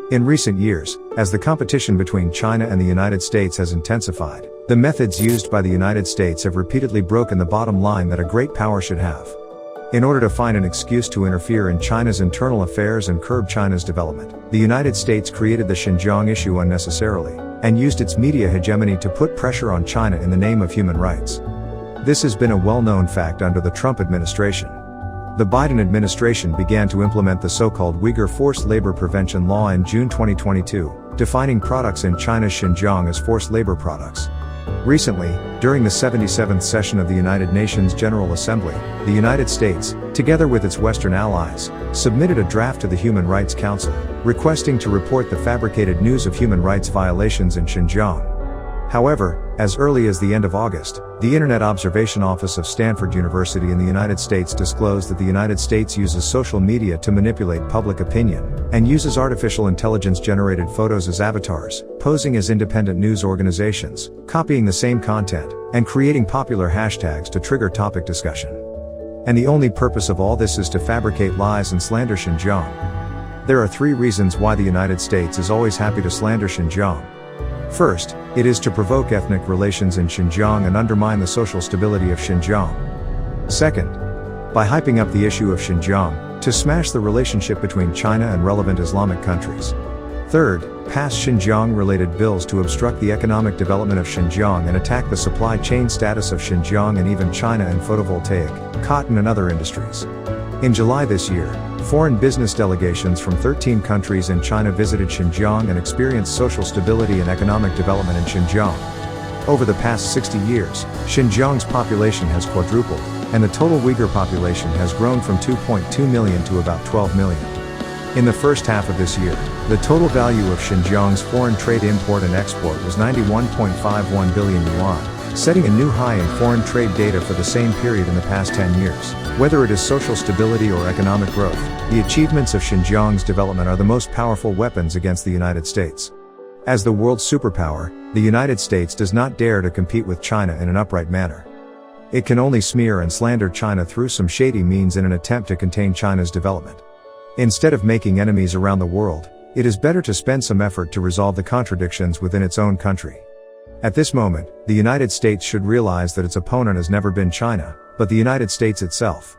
In recent years, as the competition between China and the United States has intensified, the methods used by the United States have repeatedly broken the bottom line that a great power should have. In order to find an excuse to interfere in China's internal affairs and curb China's development, the United States created the Xinjiang issue unnecessarily, and used its media hegemony to put pressure on China in the name of human rights. This has been a well-known fact under the Trump administration. The Biden administration began to implement the so-called Uyghur Forced Labor Prevention Law in June 2022, defining products in China's Xinjiang as forced labor products. Recently, during the 77th session of the United Nations General Assembly, the United States, together with its Western allies, submitted a draft to the Human Rights Council, requesting to report the fabricated news of human rights violations in Xinjiang. However, as early as the end of August, the Internet Observation Office of Stanford University in the United States disclosed that the United States uses social media to manipulate public opinion, and uses artificial intelligence-generated photos as avatars, posing as independent news organizations, copying the same content, and creating popular hashtags to trigger topic discussion. And the only purpose of all this is to fabricate lies and slander Xinjiang. There are 3 reasons why the United States is always happy to slander Xinjiang. First, it is to provoke ethnic relations in Xinjiang and undermine the social stability of Xinjiang. Second, by hyping up the issue of Xinjiang, to smash the relationship between China and relevant Islamic countries. Third, pass Xinjiang-related bills to obstruct the economic development of Xinjiang and attack the supply chain status of Xinjiang and even China in photovoltaic, cotton and other industries. In July this year, foreign business delegations from 13 countries and China visited Xinjiang and experienced social stability and economic development in Xinjiang. Over the past 60 years, Xinjiang's population has quadrupled, and the total Uyghur population has grown from 2.2 million to about 12 million. In the first half of this year, the total value of Xinjiang's foreign trade import and export was 91.51 billion yuan, setting a new high in foreign trade data for the same period in the past 10 years. Whether it is social stability or economic growth, the achievements of Xinjiang's development are the most powerful weapons against the United States. As the world's superpower, the United States does not dare to compete with China in an upright manner. It can only smear and slander China through some shady means in an attempt to contain China's development. Instead of making enemies around the world, it is better to spend some effort to resolve the contradictions within its own country. At this moment, the United States should realize that its opponent has never been China, but the United States itself.